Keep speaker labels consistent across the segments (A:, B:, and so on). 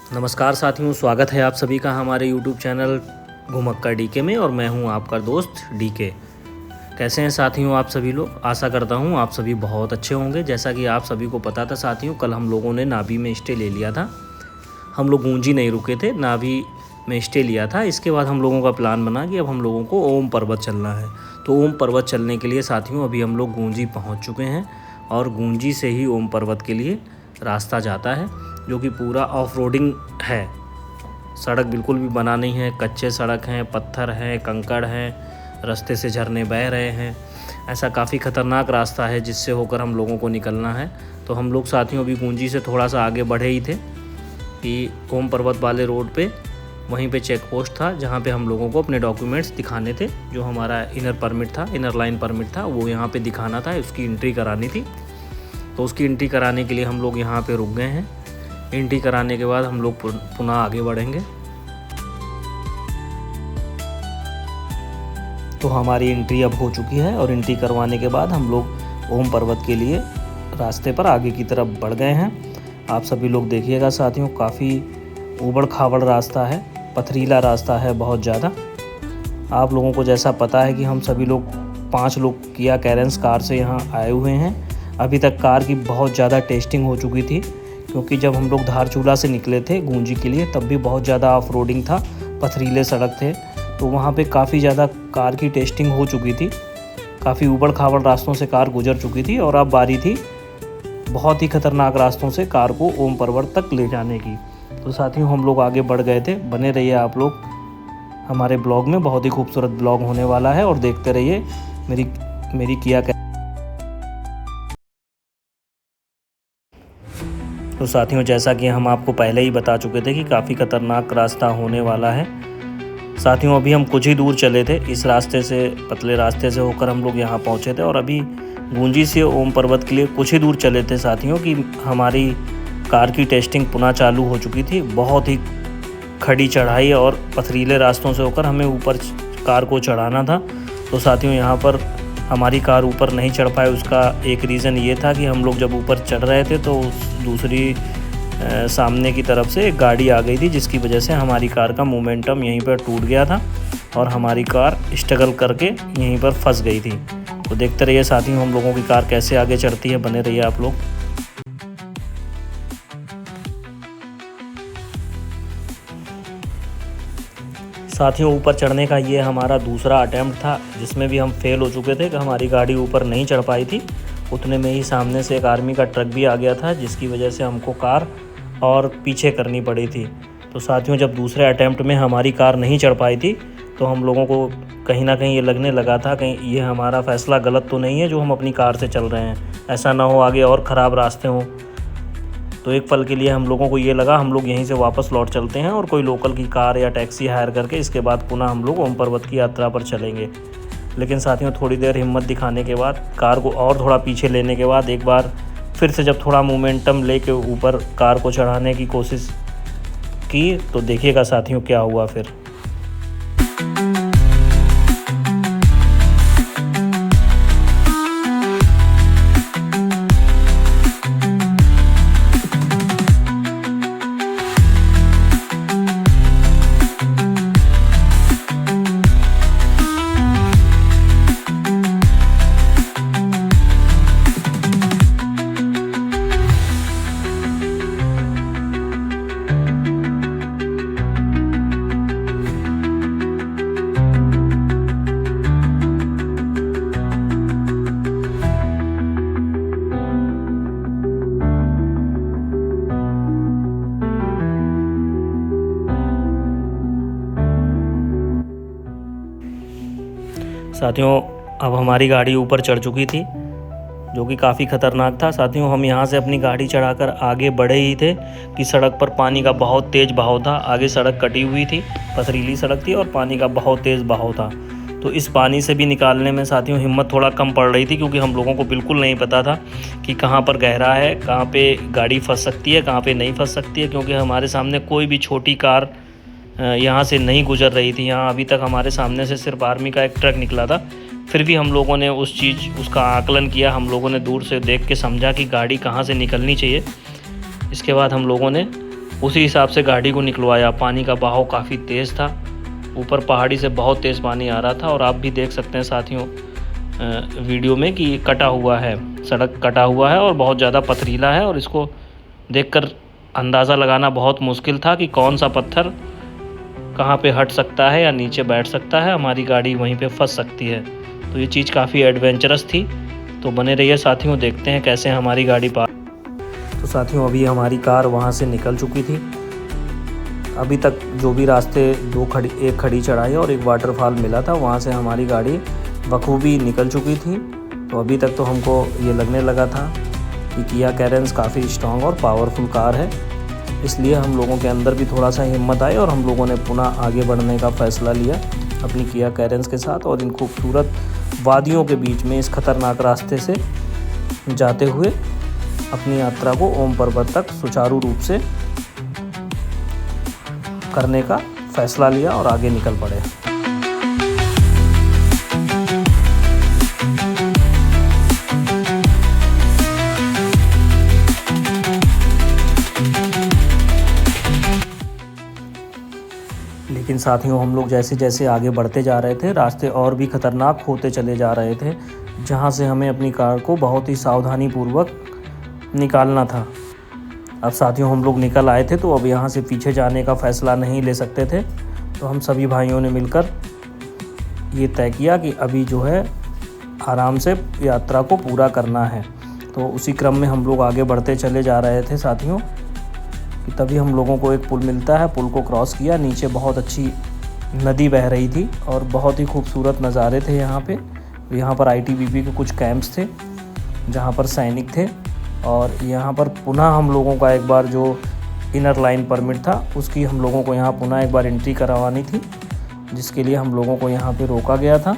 A: नमस्कार साथियों, स्वागत है आप सभी का हमारे YouTube चैनल घुमक्कर डीके में। और मैं हूं आपका दोस्त डीके। कैसे हैं साथियों आप सभी लोग? आशा करता हूं आप सभी बहुत अच्छे होंगे। जैसा कि आप सभी को पता था साथियों, कल हम लोगों ने नाभी में स्टे ले लिया था। हम लोग गूंजी नहीं रुके थे, नाभी में स्टे लिया था। इसके बाद हम लोगों का प्लान बना कि अब हम लोगों को ओम पर्वत चलना है। तो ओम पर्वत चलने के लिए साथियों अभी हम लोग गूंजी पहुँच चुके हैं और गूंजी से ही ओम पर्वत के लिए रास्ता जाता है, जो कि पूरा ऑफ रोडिंग है। सड़क बिल्कुल भी बना नहीं है, कच्चे सड़क हैं, पत्थर हैं, कंकड़ हैं, रास्ते से झरने बह रहे हैं। ऐसा काफ़ी ख़तरनाक रास्ता है जिससे होकर हम लोगों को निकलना है। तो हम लोग साथियों अभी गूंजी से थोड़ा सा आगे बढ़े ही थे कि ओम पर्वत वाले रोड पे वहीं पे चेक पोस्ट था, जहाँ पे हम लोगों को अपने डॉक्यूमेंट्स दिखाने थे। जो हमारा इनर परमिट था, इनर लाइन परमिट था, वो यहाँ पे दिखाना था, उसकी एंट्री करानी थी। तो उसकी एंट्री कराने के लिए हम लोग यहाँ पे रुक गए हैं। एंट्री कराने के बाद हम लोग पुनः आगे बढ़ेंगे। तो हमारी एंट्री अब हो चुकी है और एंट्री करवाने के बाद हम लोग ओम पर्वत के लिए रास्ते पर आगे की तरफ बढ़ गए हैं। आप सभी लोग देखिएगा साथियों, काफ़ी ऊबड़ खाबड़ रास्ता है, पथरीला रास्ता है बहुत ज़्यादा। आप लोगों को जैसा पता है कि हम सभी लोग 5 लोग किया कैरेंस कार से यहाँ आए हुए हैं। अभी तक कार की बहुत ज़्यादा टेस्टिंग हो चुकी थी, क्योंकि जब हम लोग धारचूला से निकले थे गूंजी के लिए तब भी बहुत ज़्यादा ऑफ रोडिंग था, पथरीले सड़क थे। तो वहाँ पे काफ़ी ज़्यादा कार की टेस्टिंग हो चुकी थी, काफ़ी ऊबड़ खाबड़ रास्तों से कार गुजर चुकी थी और अब बारी थी बहुत ही ख़तरनाक रास्तों से कार को ओम पर्वत तक ले जाने की। तो साथियों हम लोग आगे बढ़ गए थे। बने रहिए आप लोग हमारे ब्लॉग में, बहुत ही खूबसूरत ब्लॉग होने वाला है और देखते रहिए मेरी किया। तो साथियों जैसा कि हम आपको पहले ही बता चुके थे कि काफ़ी ख़तरनाक रास्ता होने वाला है। साथियों अभी हम कुछ ही दूर चले थे, इस रास्ते से, पतले रास्ते से होकर हम लोग यहाँ पहुँचे थे और अभी गूंजी से ओम पर्वत के लिए कुछ ही दूर चले थे साथियों कि हमारी कार की टेस्टिंग पुनः चालू हो चुकी थी। बहुत ही खड़ी चढ़ाई और पथरीले रास्तों से होकर हमें ऊपर कार को चढ़ाना था। तो साथियों यहाँ पर हमारी कार ऊपर नहीं चढ़ पाए। उसका एक रीज़न ये था कि हम लोग जब ऊपर चढ़ रहे थे तो दूसरी सामने की तरफ से एक गाड़ी आ गई थी, जिसकी वजह से हमारी कार का मोमेंटम यहीं पर टूट गया था और हमारी कार स्ट्रगल करके यहीं पर फंस गई थी। तो देखते रहिए साथियों हम लोगों की कार कैसे आगे चढ़ती है, बने रहिए आप लोग। साथियों ऊपर चढ़ने का ये हमारा दूसरा अटैम्प्ट था, जिसमें भी हम फेल हो चुके थे कि हमारी गाड़ी ऊपर नहीं चढ़ पाई थी। उतने में ही सामने से एक आर्मी का ट्रक भी आ गया था, जिसकी वजह से हमको कार और पीछे करनी पड़ी थी। तो साथियों जब दूसरे अटैम्प्ट में हमारी कार नहीं चढ़ पाई थी तो हम लोगों को कहीं ना कहीं ये लगने लगा था कहीं ये हमारा फ़ैसला गलत तो नहीं है जो हम अपनी कार से चल रहे हैं, ऐसा ना हो आगे और ख़राब रास्ते हों। तो एक पल के लिए हम लोगों को ये लगा हम लोग यहीं से वापस लौट चलते हैं और कोई लोकल की कार या टैक्सी हायर करके इसके बाद पुनः हम लोग ओम पर्वत की यात्रा पर चलेंगे। लेकिन साथियों थोड़ी देर हिम्मत दिखाने के बाद, कार को और थोड़ा पीछे लेने के बाद, एक बार फिर से जब थोड़ा मोमेंटम लेके ऊपर कार को चढ़ाने की कोशिश की तो देखिएगा साथियों क्या हुआ फिर। साथियों अब हमारी गाड़ी ऊपर चढ़ चुकी थी, जो कि काफ़ी ख़तरनाक था। साथियों हम यहाँ से अपनी गाड़ी चढ़ाकर आगे बढ़े ही थे कि सड़क पर पानी का बहुत तेज़ बहाव था। आगे सड़क कटी हुई थी, पथरीली सड़क थी और पानी का बहुत तेज़ बहाव था। तो इस पानी से भी निकालने में साथियों हिम्मत थोड़ा कम पड़ रही थी, क्योंकि हम लोगों को बिल्कुल नहीं पता था कि कहाँ पर गहरा है, कहाँ पे गाड़ी फंस सकती है, कहाँ पे नहीं फंस सकती है। क्योंकि हमारे सामने कोई भी छोटी कार यहाँ से नहीं गुजर रही थी। यहाँ अभी तक हमारे सामने से सिर्फ आर्मी का एक ट्रक निकला था। फिर भी हम लोगों ने उसका आकलन किया, हम लोगों ने दूर से देख के समझा कि गाड़ी कहाँ से निकलनी चाहिए। इसके बाद हम लोगों ने उसी हिसाब से गाड़ी को निकलवाया। पानी का बहाव काफ़ी तेज़ था, ऊपर पहाड़ी से बहुत तेज़ पानी आ रहा था। और आप भी देख सकते हैं साथियों वीडियो में कि कटा हुआ है, सड़क कटा हुआ है और बहुत ज़्यादा पथरीला है। और इसको देखकर अंदाज़ा लगाना बहुत मुश्किल था कि कौन सा पत्थर कहाँ पे हट सकता है या नीचे बैठ सकता है, हमारी गाड़ी वहीं पे फंस सकती है। तो ये चीज़ काफ़ी एडवेंचरस थी। तो बने रहिए साथियों, देखते हैं कैसे हमारी गाड़ी पार। तो साथियों अभी हमारी कार वहाँ से निकल चुकी थी। अभी तक जो भी रास्ते एक खड़ी चढ़ाई और एक वाटरफॉल मिला था, वहाँ से हमारी गाड़ी बखूबी निकल चुकी थी। तो अभी तक तो हमको ये लगने लगा था कि किया कैरेंस काफ़ी स्ट्रॉन्ग और पावरफुल कार है, इसलिए हम लोगों के अंदर भी थोड़ा सा हिम्मत आई और हम लोगों ने पुनः आगे बढ़ने का फ़ैसला लिया अपनी किया कैरेंस के साथ। और इन खूबसूरत वादियों के बीच में इस खतरनाक रास्ते से जाते हुए अपनी यात्रा को ओम पर्वत तक सुचारू रूप से करने का फ़ैसला लिया और आगे निकल पड़े। लेकिन साथियों हम लोग जैसे जैसे आगे बढ़ते जा रहे थे, रास्ते और भी ख़तरनाक होते चले जा रहे थे, जहाँ से हमें अपनी कार को बहुत ही सावधानीपूर्वक निकालना था। अब साथियों हम लोग निकल आए थे, तो अब यहाँ से पीछे जाने का फ़ैसला नहीं ले सकते थे। तो हम सभी भाइयों ने मिलकर ये तय किया कि अभी जो है आराम से यात्रा को पूरा करना है। तो उसी क्रम में हम लोग आगे बढ़ते चले जा रहे थे साथियों कि तभी हम लोगों को एक पुल मिलता है। पुल को क्रॉस किया, नीचे बहुत अच्छी नदी बह रही थी और बहुत ही खूबसूरत नज़ारे थे यहाँ पे। यहाँ पर आईटीबीपी के कुछ कैंप्स थे जहाँ पर सैनिक थे। और यहाँ पर पुनः हम लोगों का एक बार जो इनर लाइन परमिट था, उसकी हम लोगों को यहाँ पुनः एक बार एंट्री करवानी थी, जिसके लिए हम लोगों को यहाँ पे रोका गया था।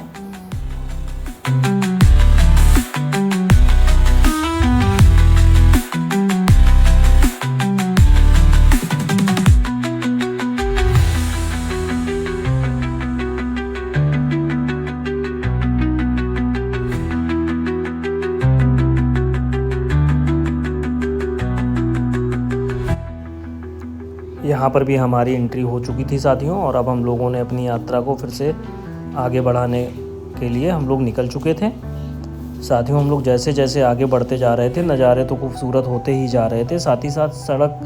A: यहाँ पर भी हमारी एंट्री हो चुकी थी साथियों, और अब हम लोगों ने अपनी यात्रा को फिर से आगे बढ़ाने के लिए हम लोग निकल चुके थे। साथियों हम लोग जैसे जैसे आगे बढ़ते जा रहे थे, नज़ारे तो खूबसूरत होते ही जा रहे थे, साथ ही साथ सड़क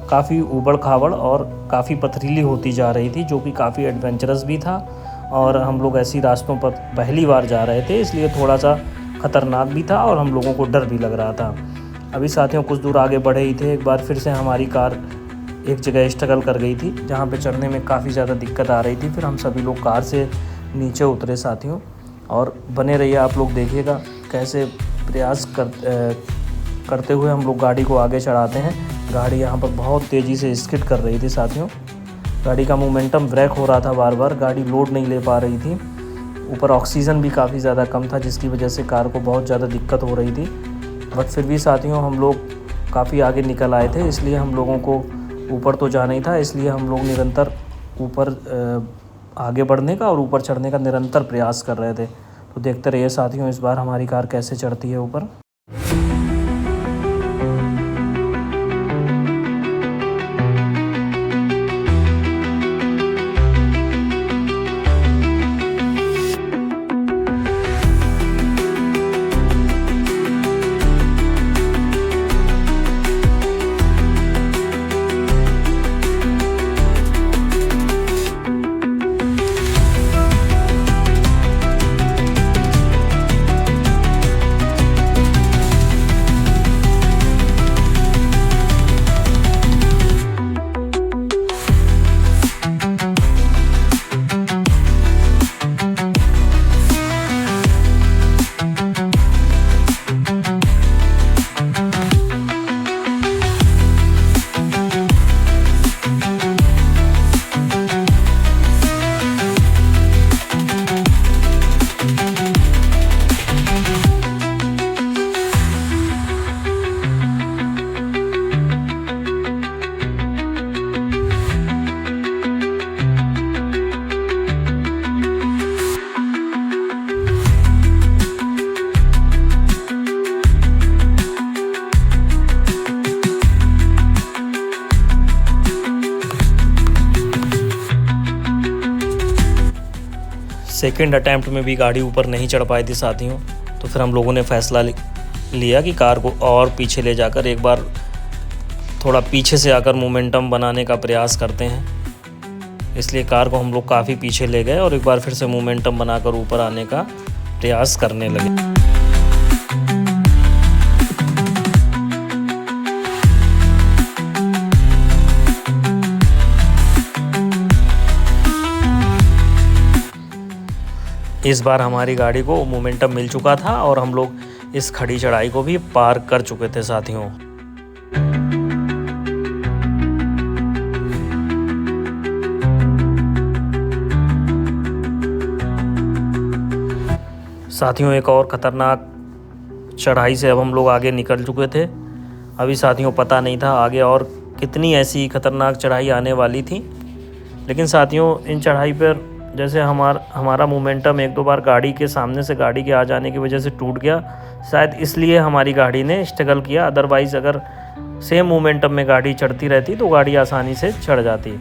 A: काफ़ी ऊबड़ खाबड़ और काफ़ी पथरीली होती जा रही थी, जो कि काफ़ी एडवेंचरस भी था। और हम लोग ऐसी रास्तों पर पहली बार जा रहे थे, इसलिए थोड़ा सा ख़तरनाक भी था और हम लोगों को डर भी लग रहा था। अभी साथियों कुछ दूर आगे बढ़े ही थे, एक बार फिर से हमारी कार एक जगह स्ट्रगल कर गई थी, जहाँ पे चढ़ने में काफ़ी ज़्यादा दिक्कत आ रही थी। फिर हम सभी लोग कार से नीचे उतरे साथियों, और बने रहिए आप लोग देखिएगा कैसे प्रयास करते हुए हम लोग गाड़ी को आगे चढ़ाते हैं। गाड़ी यहाँ पर बहुत तेज़ी से स्किड कर रही थी साथियों, गाड़ी का मोमेंटम ब्रेक हो रहा था बार बार, गाड़ी लोड नहीं ले पा रही थी। ऊपर ऑक्सीजन भी काफ़ी ज़्यादा कम था, जिसकी वजह से कार को बहुत ज़्यादा दिक्कत हो रही थी। बट फिर भी साथियों हम लोग काफ़ी आगे निकल आए थे, इसलिए हम लोगों को ऊपर तो जाना ही था, इसलिए हम लोग निरंतर ऊपर आगे बढ़ने का और ऊपर चढ़ने का निरंतर प्रयास कर रहे थे। तो देखते रहिए साथियों इस बार हमारी कार कैसे चढ़ती है ऊपर। सेकंड अटैम्प्ट में भी गाड़ी ऊपर नहीं चढ़ पाई थी साथियों। तो फिर हम लोगों ने फ़ैसला लिया कि कार को और पीछे ले जाकर एक बार थोड़ा पीछे से आकर मोमेंटम बनाने का प्रयास करते हैं। इसलिए कार को हम लोग काफ़ी पीछे ले गए और एक बार फिर से मोमेंटम बनाकर ऊपर आने का प्रयास करने लगे। इस बार हमारी गाड़ी को मोमेंटम मिल चुका था और हम लोग इस खड़ी चढ़ाई को भी पार कर चुके थे साथियों। साथियों एक और ख़तरनाक चढ़ाई से अब हम लोग आगे निकल चुके थे। अभी साथियों पता नहीं था आगे और कितनी ऐसी ख़तरनाक चढ़ाई आने वाली थी, लेकिन साथियों इन चढ़ाई पर जैसे हमारा मोमेंटम एक दो बार गाड़ी के सामने से गाड़ी के आ जाने की वजह से टूट गया, शायद इसलिए हमारी गाड़ी ने स्ट्रगल किया। अदरवाइज़ अगर सेम मोमेंटम में गाड़ी चढ़ती रहती तो गाड़ी आसानी से चढ़ जाती।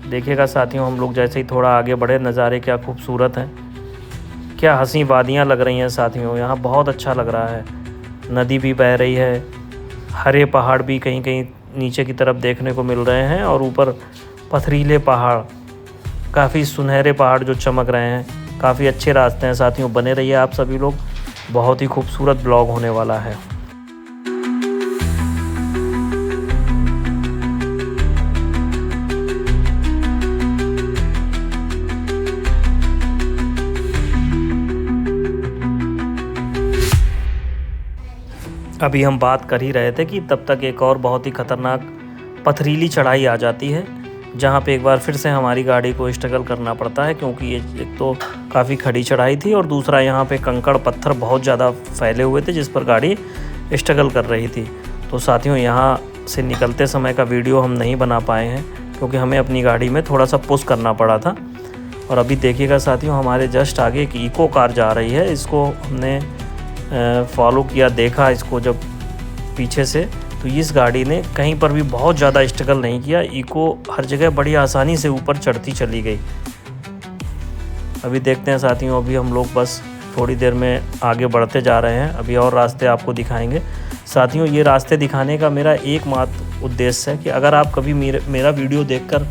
A: देखिएगा साथियों हम लोग जैसे ही थोड़ा आगे बढ़े, नज़ारे क्या खूबसूरत हैं, क्या हंसी वादियाँ लग रही हैं साथियों। यहाँ बहुत अच्छा लग रहा है, नदी भी बह रही है, हरे पहाड़ भी कहीं कहीं नीचे की तरफ देखने को मिल रहे हैं और ऊपर पथरीले पहाड़, काफ़ी सुनहरे पहाड़ जो चमक रहे हैं। काफ़ी अच्छे रास्ते हैं साथियों, बने रहिए आप सभी लोग, बहुत ही खूबसूरत ब्लॉग होने वाला है। अभी हम बात कर ही रहे थे कि तब तक एक और बहुत ही ख़तरनाक पथरीली चढ़ाई आ जाती है, जहाँ पे एक बार फिर से हमारी गाड़ी को स्ट्रगल करना पड़ता है, क्योंकि ये एक तो काफ़ी खड़ी चढ़ाई थी और दूसरा यहाँ पे कंकड़ पत्थर बहुत ज़्यादा फैले हुए थे जिस पर गाड़ी स्ट्रगल कर रही थी। तो साथियों यहाँ से निकलते समय का वीडियो हम नहीं बना पाए हैं क्योंकि हमें अपनी गाड़ी में थोड़ा सा पुश करना पड़ा था। और अभी देखिएगा साथियों हमारे जस्ट आगे एक इको कार जा रही है, इसको हमने फॉलो किया, देखा इसको जब पीछे से, तो इस गाड़ी ने कहीं पर भी बहुत ज़्यादा स्ट्रगल नहीं किया, इको हर जगह बड़ी आसानी से ऊपर चढ़ती चली गई। अभी देखते हैं साथियों, अभी हम लोग बस थोड़ी देर में आगे बढ़ते जा रहे हैं, अभी और रास्ते आपको दिखाएंगे। साथियों ये रास्ते दिखाने का मेरा एकमात्र उद्देश्य है कि अगर आप कभी मेरा वीडियो देखकर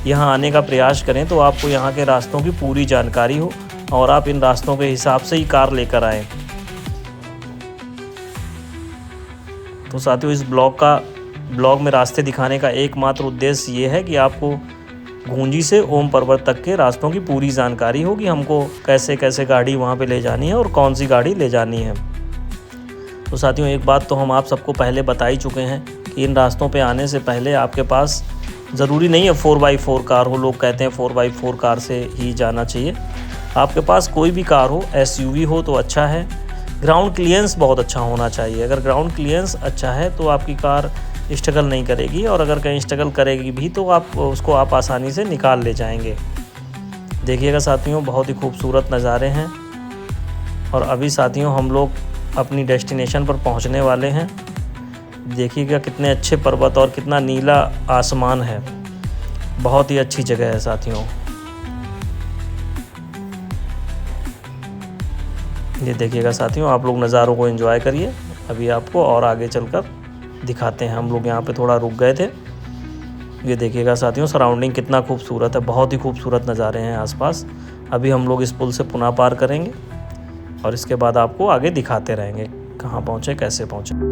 A: यहाँ आने का प्रयास करें तो आपको यहाँ के रास्तों की पूरी जानकारी हो और आप इन रास्तों के हिसाब से ही कार लेकर आएँ। तो साथियों इस ब्लॉग में रास्ते दिखाने का एकमात्र उद्देश्य ये है कि आपको गूंजी से ओम पर्वत तक के रास्तों की पूरी जानकारी हो कि हमको कैसे कैसे गाड़ी वहाँ पे ले जानी है और कौन सी गाड़ी ले जानी है। तो साथियों एक बात तो हम आप सबको पहले बता ही चुके हैं कि इन रास्तों पे आने से पहले आपके पास ज़रूरी नहीं है 4x4 कार हो, लोग कहते हैं 4x4 कार से ही जाना चाहिए। आपके पास कोई भी कार हो, SUV हो तो अच्छा है, ग्राउंड क्लियरेंस बहुत अच्छा होना चाहिए। अगर ग्राउंड क्लियरेंस अच्छा है तो आपकी कार स्ट्रगल नहीं करेगी और अगर कहीं स्ट्रगल करेगी भी तो उसको आप आसानी से निकाल ले जाएंगे। देखिएगा साथियों बहुत ही खूबसूरत नज़ारे हैं और अभी साथियों हम लोग अपनी डेस्टिनेशन पर पहुंचने वाले हैं। देखिएगा कितने अच्छे पर्वत और कितना नीला आसमान है, बहुत ही अच्छी जगह है साथियों। ये देखिएगा साथियों, आप लोग नज़ारों को एंजॉय करिए। अभी आपको और आगे चलकर दिखाते हैं। हम लोग यहाँ पे थोड़ा रुक गए थे। ये देखिएगा साथियों सराउंडिंग कितना खूबसूरत है, बहुत ही खूबसूरत नज़ारे हैं आसपास। अभी हम लोग इस पुल से पुनः पार करेंगे और इसके बाद आपको आगे दिखाते रहेंगे कहाँ पहुँचे कैसे पहुँचे।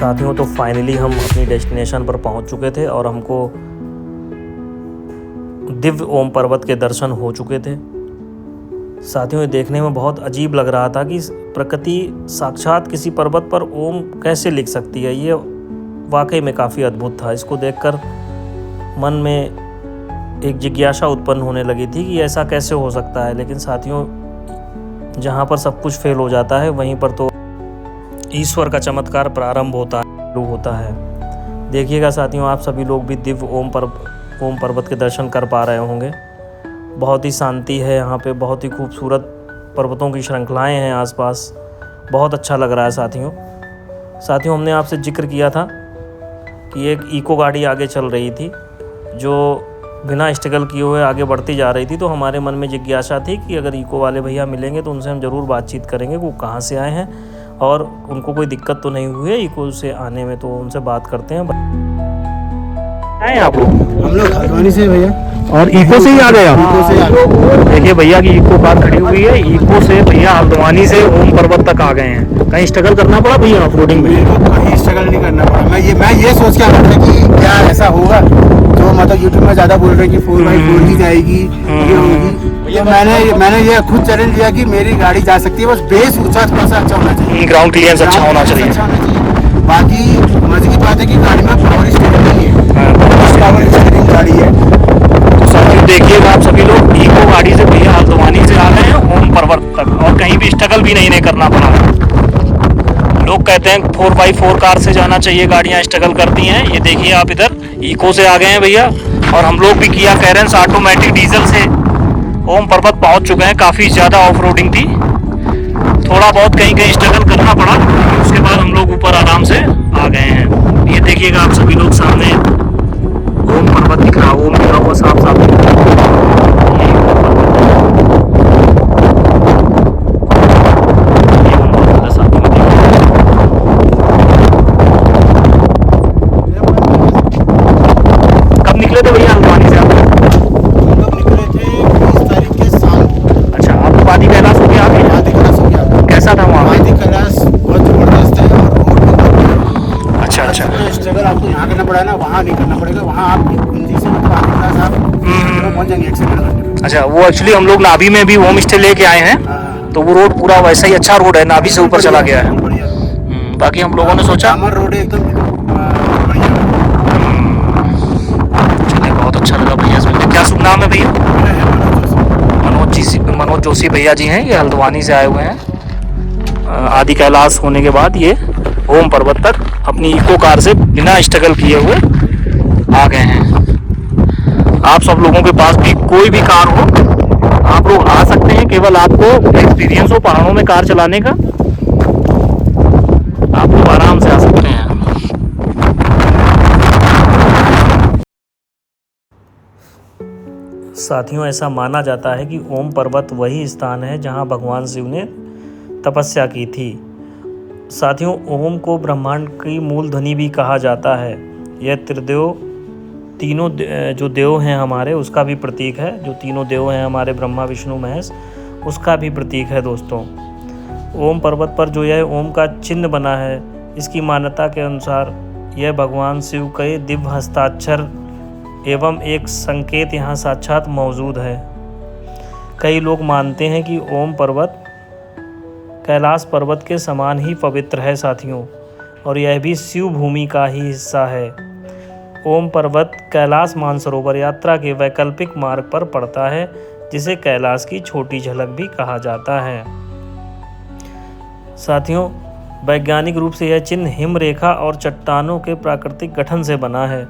A: साथियों तो फाइनली हम अपनी डेस्टिनेशन पर पहुंच चुके थे और हमको दिव्य ओम पर्वत के दर्शन हो चुके थे। साथियों ये देखने में बहुत अजीब लग रहा था कि प्रकृति साक्षात किसी पर्वत पर ओम कैसे लिख सकती है। ये वाकई में काफ़ी अद्भुत था। इसको देखकर मन में एक जिज्ञासा उत्पन्न होने लगी थी कि ऐसा कैसे हो सकता है। लेकिन साथियों जहाँ पर सब कुछ फेल हो जाता है वहीं पर तो ईश्वर का चमत्कार प्रारंभ होता है। देखिएगा साथियों, आप सभी लोग भी दिव्य ओम पर्वत के दर्शन कर पा रहे होंगे। बहुत ही शांति है यहाँ पे, बहुत ही खूबसूरत पर्वतों की श्रृंखलाएं हैं आसपास। बहुत अच्छा लग रहा है साथियों हमने आपसे जिक्र किया था कि एक इको गाड़ी आगे चल रही थी जो बिना स्ट्रगल किए हुए आगे बढ़ती जा रही थी। तो हमारे मन में जिज्ञासा थी कि अगर इको वाले भैया मिलेंगे तो उनसे हम ज़रूर बातचीत करेंगे, वो कहाँ से आए हैं और उनको कोई दिक्कत तो नहीं हुई है इको से आने में। तो उनसे बात करते हैं। आए आप लोग?
B: हम लोग हल्द्वानी से भैया।
A: और इको से ही आ गए आप?
B: इको से आ गए।
A: देखिए भैया की इको कार खड़ी हुई है। इको से भैया हल्द्वानी से ओम पर्वत तक आ गए हैं। कहीं स्ट्रगल करना पड़ा भैया ऑफ रोडिंग में?
B: मेरे को कहीं स्ट्रगल नहीं करना पड़ा। मैं ये सोच के आ रहा था कि क्या ऐसा होगा जो मतलब यूट्यूब में ज्यादा बोल रहे हैं कि 4x4 की जाएगी, ये होगी। तो मैंने ये खुद चैलेंज लिया कि मेरी गाड़ी जा सकती है, बस बेस ऊंचा थोड़ा सा अच्छा होना चाहिए,
A: ग्राउंड क्लियरेंस अच्छा होना चाहिए।
B: बाकी मजे की बात है कि गाड़ी में पावर स्टीयरिंग नहीं है, पावर स्टीयरिंग गाड़ी है।
A: तो साथियों देखिएगा आप सभी लोग, इको गाड़ी से भैया हल्द्वानी से आ गए हैं ओम पर्वत तक और कहीं भी स्ट्रगल भी नहीं करना पड़ा। लोग कहते हैं 4x4 कार से जाना चाहिए, गाड़ियां स्ट्रगल करती हैं। ये देखिए आप इधर इको से आ गए हैं भैया। और हम लोग भी किया कैरेंस ऑटोमेटिक डीजल से ओम पर्वत पहुंच चुके हैं। काफ़ी ज़्यादा ऑफ रोडिंग थी, थोड़ा बहुत कहीं स्ट्रगल करना पड़ा। उसके बाद हम लोग ऊपर आराम से आ गए हैं। ये देखिएगा आप सभी लोग, सामने ओम पर्वत दिख रहा, ओम लिखा हुआ साफ साफ दिख रहा है। ये ओम पर्वत है। ये ओम पर्वत है साथियों, देखिए। कब निकले थे भैया हल्द्वानी से आप?
B: हम लोग निकले थे 20 तारीख के शाम।
A: अच्छा, आप वादी कैलाश हो गया आप?
B: वादी कैलाश हो गया।
A: कैसा था वहाँ?
B: वादी कैलाश बहुत जबरदस्त है और रोड
A: अच्छा
B: स्ट्रगल आपको यहाँ करना पड़ा है ना, वहाँ नहीं करना पड़ेगा। वहाँ आप कुंजी से मतलब वादी कैलाश आप पहुँच जाएंगे 1 से 1.5 घंटे में।
A: अच्छा, वो एक्चुअली हम लोग नाभि में भी होम स्टे लेके आए हैं, तो वो रोड पूरा वैसा ही अच्छा रोड है, नाभि से ऊपर चला गया है। बाकी हम लोगों ने सोचा
B: रोड एकदम बढ़िया।
A: चलिए, बहुत अच्छा लगा भैया से मिलकर। क्या शुभ नाम है भैया? मनोज जोशी भैया जी हैं, ये हल्द्वानी से आए हुए हैं। आदि कैलाश होने के बाद ये ओम पर्वत तक अपनी इको कार से बिना स्ट्रगल किए हुए आ गए हैं। आप सब लोगों के पास भी कोई भी कार हो, आप लोग आ सकते हैं। केवल आपको एक्सपीरियंस हो पहाड़ों में कार चलाने का, आप लोग आराम से आ सकते हैं। साथियों ऐसा माना जाता है कि ओम पर्वत वही स्थान है जहां भगवान शिव ने तपस्या की थी। साथियों ओम को ब्रह्मांड की मूल ध्वनि भी कहा जाता है। यह त्रिदेव, तीनों जो देव हैं हमारे, उसका भी प्रतीक है। जो तीनों देव हैं हमारे, ब्रह्मा विष्णु महेश, उसका भी प्रतीक है दोस्तों। ओम पर्वत पर जो यह ओम का चिन्ह बना है, इसकी मान्यता के अनुसार यह भगवान शिव के दिव्य हस्ताक्षर एवं एक संकेत यहाँ साक्षात मौजूद है। कई लोग मानते हैं कि ओम पर्वत कैलाश पर्वत के समान ही पवित्र है साथियों, और यह भी शिव भूमि का ही हिस्सा है। ओम पर्वत कैलाश मानसरोवर यात्रा के वैकल्पिक मार्ग पर पड़ता है, जिसे कैलाश की छोटी झलक भी कहा जाता है। साथियों वैज्ञानिक रूप से यह चिन्ह हिम रेखा और चट्टानों के प्राकृतिक गठन से बना है।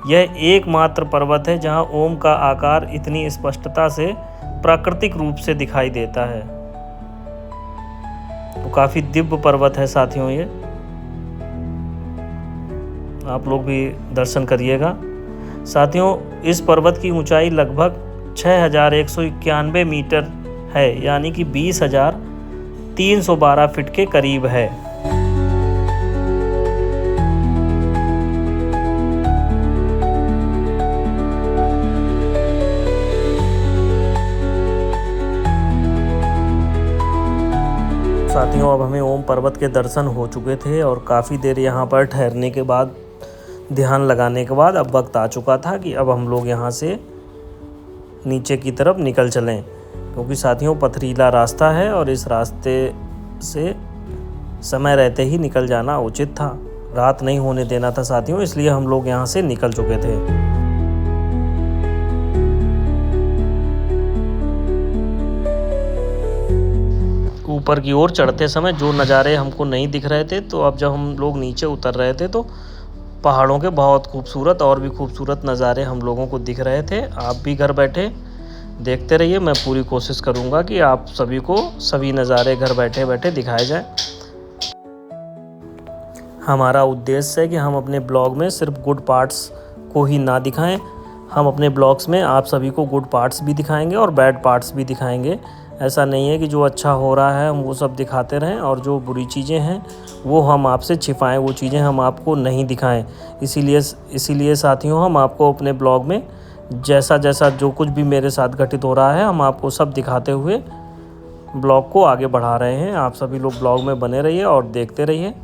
A: यह एकमात्र पर्वत है जहां ओम का आकार इतनी स्पष्टता से प्राकृतिक रूप से दिखाई देता है। तो काफ़ी दिव्य पर्वत है साथियों ये, आप लोग भी दर्शन करिएगा। साथियों इस पर्वत की ऊंचाई लगभग 6191 मीटर है, यानी कि 20,312 फीट के करीब है। साथियों अब हमें ओम पर्वत के दर्शन हो चुके थे और काफ़ी देर यहाँ पर ठहरने के बाद, ध्यान लगाने के बाद अब वक्त आ चुका था कि अब हम लोग यहाँ से नीचे की तरफ निकल चलें, क्योंकि साथियों पथरीला रास्ता है और इस रास्ते से समय रहते ही निकल जाना उचित था। रात नहीं होने देना था साथियों, इसलिए हम लोग यहाँ से निकल चुके थे। ऊपर की ओर चढ़ते समय जो नज़ारे हमको नहीं दिख रहे थे, तो अब जब हम लोग नीचे उतर रहे थे तो पहाड़ों के बहुत खूबसूरत और भी खूबसूरत नज़ारे हम लोगों को दिख रहे थे। आप भी घर बैठे देखते रहिए, मैं पूरी कोशिश करूँगा कि आप सभी को सभी नज़ारे घर बैठे बैठे दिखाए जाएं। हमारा उद्देश्य है कि हम अपने ब्लॉग में सिर्फ गुड पार्ट्स को ही ना दिखाएं, हम अपने ब्लॉग्स में आप सभी को गुड पार्ट्स भी दिखाएंगे और बैड पार्ट्स भी दिखाएंगे। ऐसा नहीं है कि जो अच्छा हो रहा है हम वो सब दिखाते रहें और जो बुरी चीज़ें हैं वो हम आपसे छिपाएं, वो चीज़ें हम आपको नहीं दिखाएं। इसीलिए साथियों हम आपको अपने ब्लॉग में जैसा जैसा जो कुछ भी मेरे साथ घटित हो रहा है हम आपको सब दिखाते हुए ब्लॉग को आगे बढ़ा रहे हैं। आप सभी लोग ब्लॉग में बने रहिए और देखते रहिए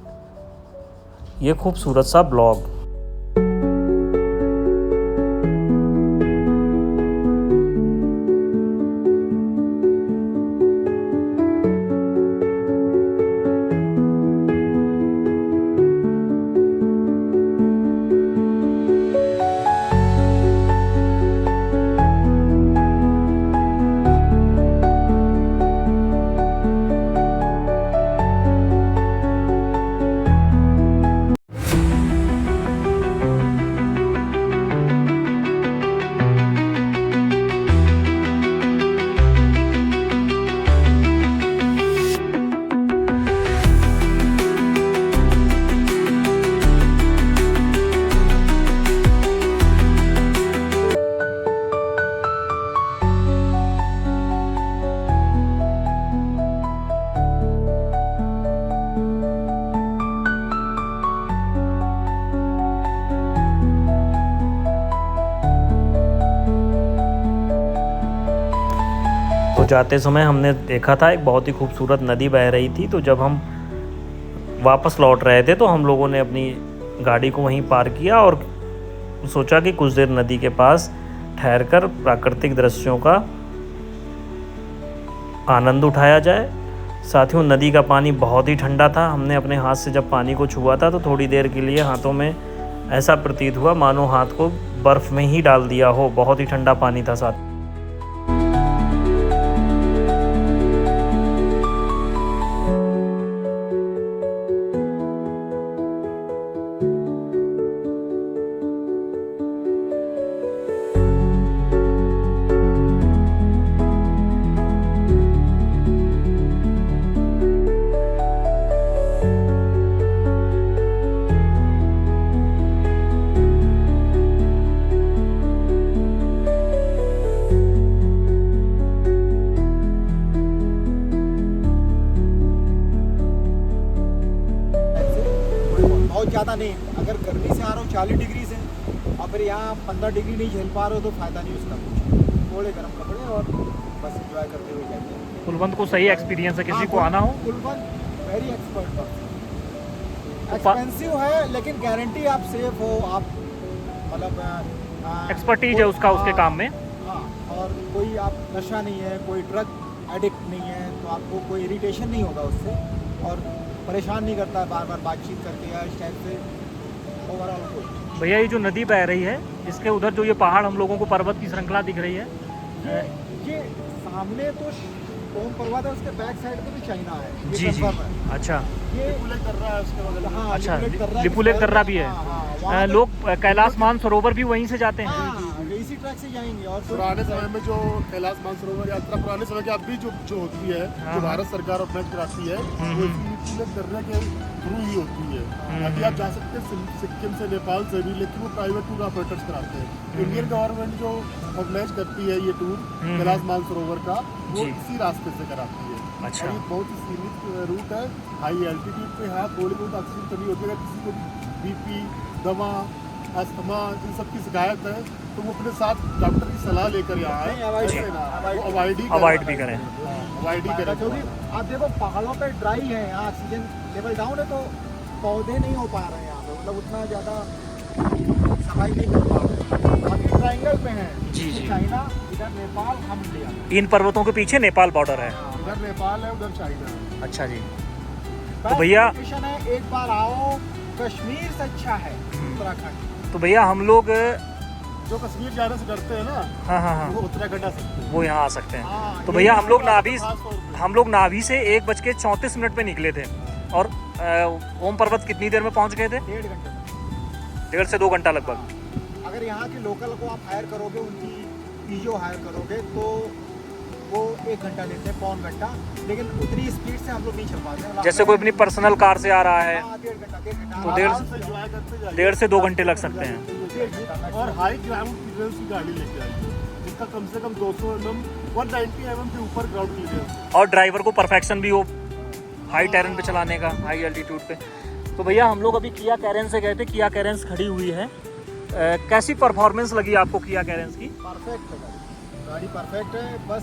A: ये खूबसूरत सा ब्लॉग। तो जाते समय हमने देखा था एक बहुत ही खूबसूरत नदी बह रही थी, तो जब हम वापस लौट रहे थे तो हम लोगों ने अपनी गाड़ी को वहीं पार्क किया और सोचा कि कुछ देर नदी के पास ठहरकर प्राकृतिक दृश्यों का आनंद उठाया जाए। साथियों नदी का पानी बहुत ही ठंडा था। हमने अपने हाथ से जब पानी को छुआ था तो थोड़ी देर के लिए हाथों में ऐसा प्रतीत हुआ मानो हाथ को बर्फ़ में ही डाल दिया हो। बहुत ही ठंडा पानी था साथ।
C: बहुत ज़्यादा नहीं, अगर गर्मी से आ रहा हो 40 डिग्री से और फिर यहाँ 15 डिग्री नहीं झेल पा रहे हो तो फ़ायदा नहीं उसका कुछ। थोड़े गर्म कपड़े और बस एंजॉय करते हुए जाते हैं।
A: कुलवंत को सही एक्सपीरियंस है, किसी को आना हो।
C: कुलवंत वेरी एक्सपर्ट एक्सपेंसिव है लेकिन गारंटी आप सेफ हो, आप मतलब
A: एक्सपर्टीज है उसका उसके काम में।
C: हाँ, और कोई आप नशा नहीं है, कोई ड्रग एडिक्ट नहीं है, तो आपको कोई इरिटेशन नहीं होगा उससे और परेशान नहीं करता है बार बार बातचीत करके या इस टाइप से ओवरऑल कोई।
A: भैया ये जो नदी बह रही है इसके उधर जो ये पहाड़ हम लोगों को पर्वत की श्रृंखला दिख रही है,
C: ये सामने तो ओम पर्वत है, उसके बैक साइड पे भी चाइना है। ये
A: जी जी,
C: confirm है।
A: अच्छा
C: ये लिपुलेख दर्रा है उसके बगल में। हाँ,
A: अच्छा,
C: लिपुलेख
A: दर्रा भी है।
C: वहाँ
A: लोग कैलाश मानसरोवर भी वहीं से जाते हैं।
C: हाँ, इसी ट्रैक से जाएंगे। और
D: पुराने समय में जो कैलाश मानसरोवर यात्रा पुराने समय की अभी जो होती है, जो भारत सरकार ऑर्गेनाइज कराती है, वो लिपुलेख दर्रे के थ्रू ही होती है। अभी आप जा सकते हैं सिक्किम से, नेपाल से भी, लेकिन वो प्राइवेट टूर ऑपरेटर्स कराते हैं। इंडियन गवर्नमेंट जो ऑर्गेनाइज करती है ये टूर कैलाश मानसरोवर का, वो इसी रास्ते से कराती है।
A: अच्छा,
D: ये बहुत ही सीमित रूट है। हाई एल्टीट्यूड पे यहाँ थोड़ी बहुत ऑक्सीजन कमी होती है। अगर किसी को बीपी, दमा, अस्थमा इन सब की शिकायत है तो वो अपने साथ डॉक्टर की सलाह लेकर यहाँ आए,
A: अवॉइड
D: अवॉइड
A: भी करें।
D: वाइड ही
C: पाएगा,
D: करेगा।
C: क्योंकि आप देखो पहाड़ों पे ड्राई है, यहाँ ऑक्सीजन लेवल डाउन है तो पौधे नहीं हो पा रहे हैं यहाँ पे, मतलब उतना ज़्यादा सफाई नहीं हो पा रही। बाकी ट्राइंगल पे हैं,
A: जी, जी।
C: चाइना, इधर नेपाल, हम इंडिया।
A: इन पर्वतों के पीछे नेपाल बॉर्डर है।
D: उधर नेपाल है, उधर चाइना है।
A: अच्छा जी।
C: तो
A: भैया-
C: है, एक बार आओ, कश्मीर से अच्छा है उत्तराखंड।
A: तो भैया हम लोग
D: जो कश्मीर जाने से डरते हैं ना,
A: हाँ हाँ हाँ
D: वो उत्तराखंड आ सकते हैं।
A: वो यहाँ आ सकते हैं।
C: हाँ,
A: तो
C: ये
A: भैया हम लोग नाभि
D: खास तौर पे।
A: हम लोग नाभि से 1:34 पे निकले थे और ओम पर्वत कितनी देर में पहुँच गए थे?
C: 1.5 घंटे में।
A: 1.5 से 2 घंटा लगभग।
C: अगर यहाँ के लोकल को आप हायर करोगे, उनकी पीजो हायर करोगे तो वो 1 घंटा लेते हैं, पौन घंटा, लेकिन उतनी स्पीड से हम लोग नहीं चल पाते हैं।
A: जैसे कोई अपनी पर्सनल कार से आ रहा है
C: हाँ, 1.5 घंटा
A: तो
D: आराम से enjoy करते जाइए।
A: 1.5 से 2 घंटे लग सकते हैं।
C: 1.5 घंटा
D: और हाई ग्राउंड क्लियरेंस की गाड़ी लेके आइए, जिसका कम से कम 200 mm 190 mm के ऊपर ग्राउंड क्लियरेंस।
A: और ड्राइवर को परफेक्शन भी हो हाई टेरेन पे चलाने का, हाई एल्टीट्यूड पे। तो भैया हम लोग अभी किया कैरेंस से गए थे, किया कैरेंस खड़ी हुई है। कैसी परफॉर्मेंस लगी आपको किया कैरेंस की?
C: परफेक्ट है गाड़ी, परफेक्ट है। बस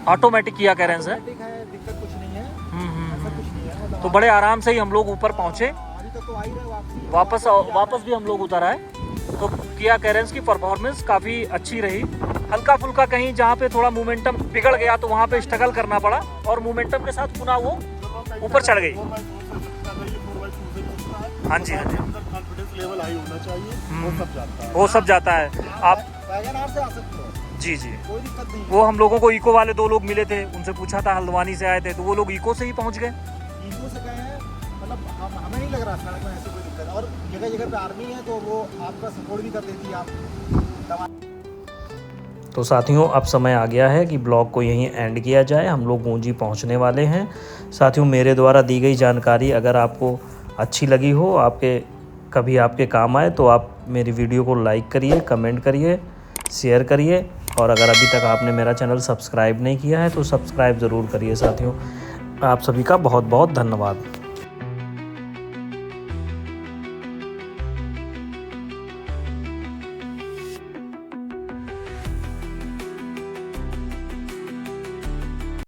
A: ऑटोमेटिक किया कैरेंस है।
C: ऑटोमेटिक है, दिक्कत कुछ नहीं है,
A: हम्म।
C: ऐसा कुछ नहीं है। मतलब
A: तो बड़े आराम से ही हम लोग ऊपर पहुँचे।
C: अभी तक तो आ ही रहे, वापस
A: भी हम लोग उतर आए। तो किया कैरेंस की परफॉर्मेंस काफ़ी अच्छी रही। हल्का फुल्का कहीं जहाँ पे थोड़ा मोमेंटम बिगड़ गया तो वहाँ पे स्ट्रगल करना पड़ा और मोमेंटम के साथ पुनः वो ऊपर चढ़ गई। हाँ जी, हाँ जी।
D: कॉन्फिडेंस लेवल हाई होना चाहिए, वो सब जाता है।
A: वो सब जाता है। आप
C: वैगनआर से आ सकते हो,
A: जी जी।
C: कोई दिक्कत नहीं है।
A: वो हम लोगों को इको वाले 2 लोग मिले थे, उनसे पूछा था हल्द्वानी से आए थे, तो वो लोग इको से ही पहुँच गए।
C: ईगो से गए हैं, मतलब हमें नहीं लग रहा सड़क में ऐसी कोई दिक्कत। और जगह जगह पे आर्मी है तो वो आपका सपोर्ट भी कर देती है। आप
A: तो साथियों अब समय आ गया है कि ब्लॉग को यहीं एंड किया जाए। हम लोग गूंजी पहुंचने वाले हैं। साथियों मेरे द्वारा दी गई जानकारी अगर आपको अच्छी लगी हो, कभी आपके काम आए, तो आप मेरी वीडियो को लाइक करिए, कमेंट करिए, शेयर करिए। और अगर अभी तक आपने मेरा चैनल सब्सक्राइब नहीं किया है तो सब्सक्राइब ज़रूर करिए। साथियों आप सभी का बहुत बहुत धन्यवाद।